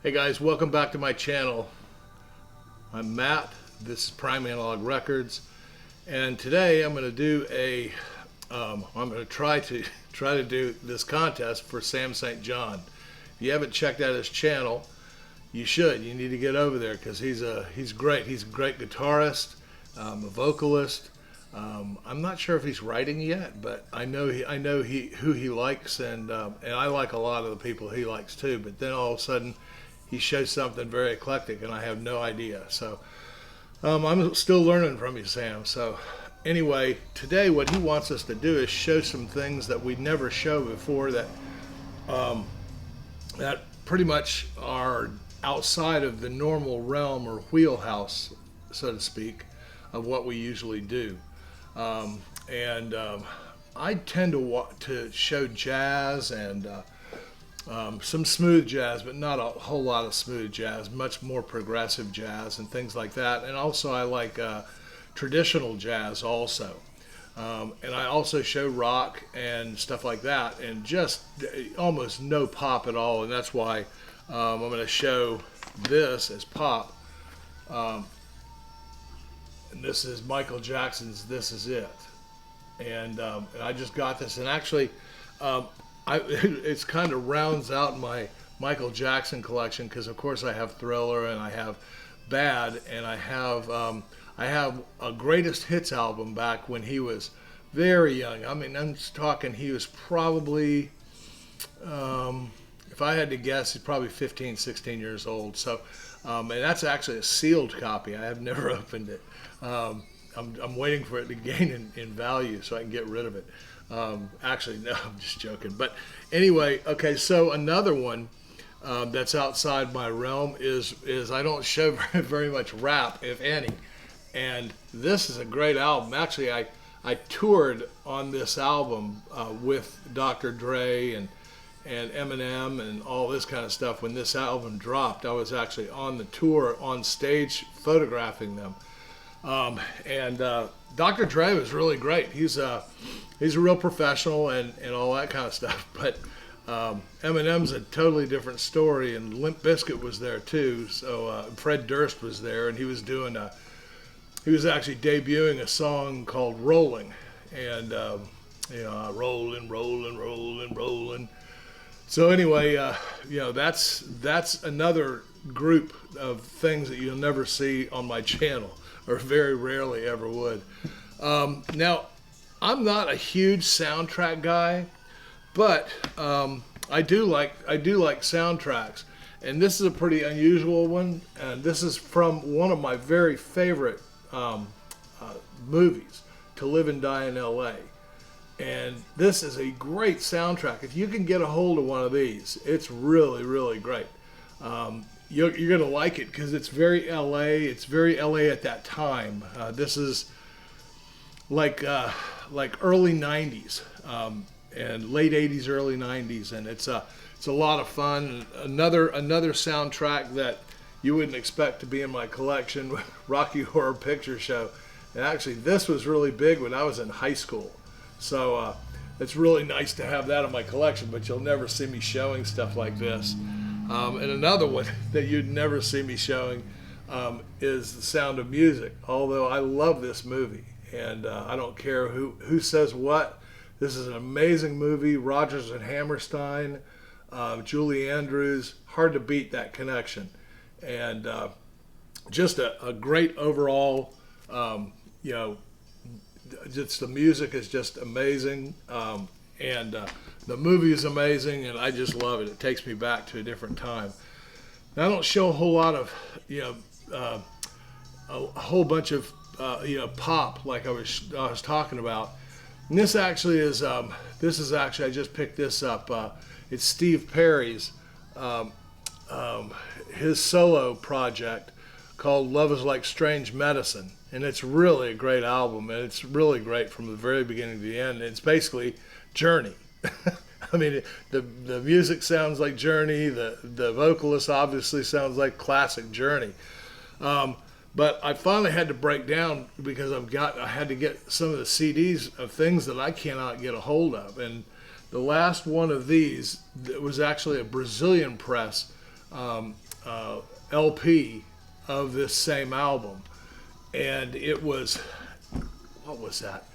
Hey guys, welcome back to my channel. I'm Matt. This is Prime Analog Records, and today I'm going to do I'm going to try to do this contest for Sam St. John. If you haven't checked out his channel, you should. You need to get over there because he's great. He's a great guitarist, a vocalist. I'm not sure if he's writing yet, but I know who he likes, and I like a lot of the people he likes too. But then all of a sudden, he shows something very eclectic, and I have no idea. So I'm still learning from you, Sam. So anyway, today what he wants us to do is show some things that we never show before that that pretty much are outside of the normal realm or wheelhouse, so to speak, of what we usually do. I tend to show jazz and some smooth jazz, but not a whole lot of smooth jazz, much more progressive jazz and things like that. And also I like traditional jazz also. And I also show rock and stuff like that, and just almost no pop at all. And that's why I'm going to show this as pop. And this is Michael Jackson's "This Is It." And I just got this, and actually it's kind of rounds out my Michael Jackson collection, because of course I have Thriller and I have Bad, and I have a greatest hits album back when he was very young. I mean, I'm talking he was probably if I had to guess, he's probably 15, 16 years old. So and that's actually a sealed copy. I have never opened it. I'm waiting for it to gain in value so I can get rid of it. Actually, no, I'm just joking. But anyway, okay, so another one that's outside my realm is I don't show very much rap, if any. And this is a great album. Actually, I toured on this album with Dr. Dre and Eminem and all this kind of stuff. When this album dropped, I was actually on the tour, on stage, photographing them. Dr. Dre was really great. He's a real professional and all that kind of stuff. But Eminem's a totally different story, and Limp Bizkit was there too. So Fred Durst was there, and he was actually debuting a song called "Rolling," and rolling, rolling, rolling, rolling. So anyway, that's another group of things that you'll never see on my channel, or very rarely ever would. Now, I'm not a huge soundtrack guy, but I do like soundtracks, and this is a pretty unusual one. And this is from one of my very favorite movies, "To Live and Die in L.A." And this is a great soundtrack. If you can get a hold of one of these, it's really, really great. You're going to like it because it's very LA. It's very LA at that time. This is like early 90s and late 80s, early 90s, and it's a lot of fun. Another soundtrack that you wouldn't expect to be in my collection, Rocky Horror Picture Show. And actually, this was really big when I was in high school. So it's really nice to have that in my collection, but you'll never see me showing stuff like this. And another one that you'd never see me showing is The Sound of Music, although I love this movie, and I don't care who says what. This is an amazing movie. Rodgers and Hammerstein, Julie Andrews, hard to beat that connection. And just a great overall, just the music is just amazing, and the movie is amazing, and I just love it. It takes me back to a different time. Now, I don't show a whole lot of, a whole bunch of, pop like I was talking about. And this actually is, I just picked this up. It's Steve Perry's, his solo project called "Love Is Like Strange Medicine." And it's really a great album, and it's really great from the very beginning to the end. It's basically Journey. I mean, the music sounds like Journey. The vocalist obviously sounds like classic Journey. But I finally had to break down because I had to get some of the CDs of things that I cannot get a hold of. And the last one of these was actually a Brazilian press LP of this same album, and it was, what was that?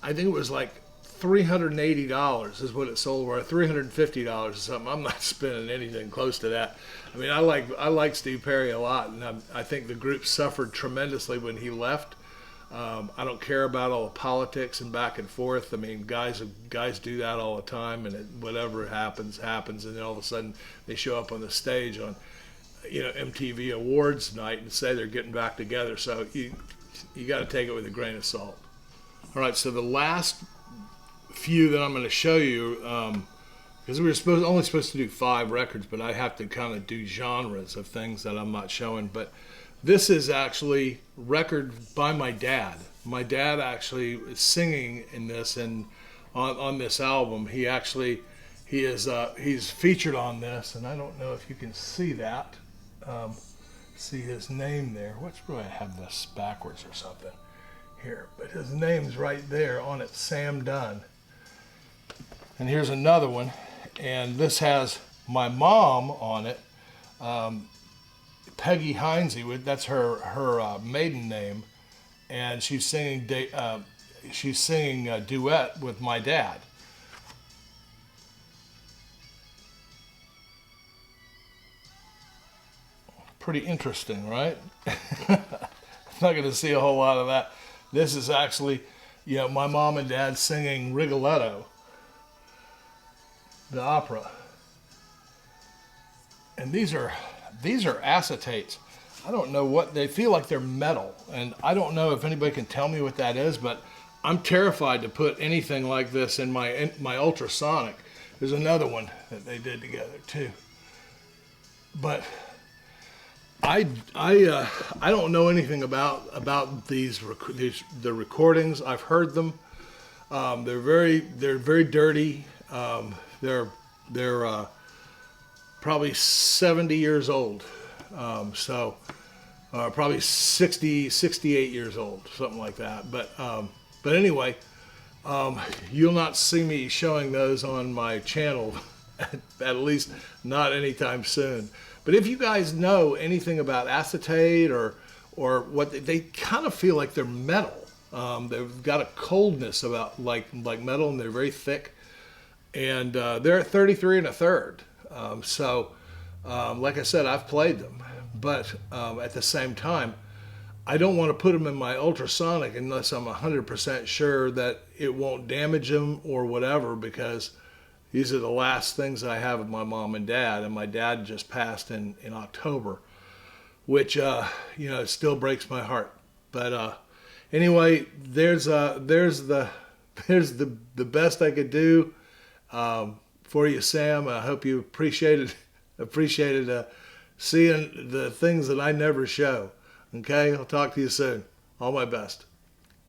I think it was like $380 is what it sold for, $350 or something. I'm not spending anything close to that. I mean, I like Steve Perry a lot, and I think the group suffered tremendously when he left. I don't care about all the politics and back and forth. I mean, guys do that all the time, and whatever happens, and then all of a sudden they show up on the stage on, MTV Awards night and say they're getting back together. So you got to take it with a grain of salt. All right, so the last few that I'm going to show you, because we were only supposed to do 5 records, but I have to kind of do genres of things that I'm not showing. But this is actually record by my dad. My dad actually is singing in this, and on this album, he's featured on this, and I don't know if you can see that. See his name there. What's really, I have this backwards or something here, but his name's right there on it, Sam Dunn. And here's another one, and this has my mom on it, Peggy Heinze. That's her maiden name, and she's singing a duet with my dad. Pretty interesting, right? I'm not going to see a whole lot of that. This is actually, my mom and dad singing Rigoletto, the opera. And these are acetates. I don't know what they feel like. They're metal, and I don't know if anybody can tell me what that is, but I'm terrified to put anything like this in my ultrasonic. There's another one that they did together too. But I don't know anything about the recordings. I've heard them. They're very dirty. They're probably 70 years old. Probably 68 years old, something like that. But anyway, you'll not see me showing those on my channel, at least not anytime soon. But if you guys know anything about acetate or what they kind of feel like they're metal. They've got a coldness about like metal, and they're very thick. And they're at 33 1/3. Like I said, I've played them, but at the same time, I don't want to put them in my ultrasonic unless I'm 100% sure that it won't damage them or whatever, because these are the last things I have of my mom and dad, and my dad just passed in October, which it still breaks my heart. But anyway, there's the best I could do for you, Sam. I hope you appreciated seeing the things that I never show. Okay, I'll talk to you soon. All my best.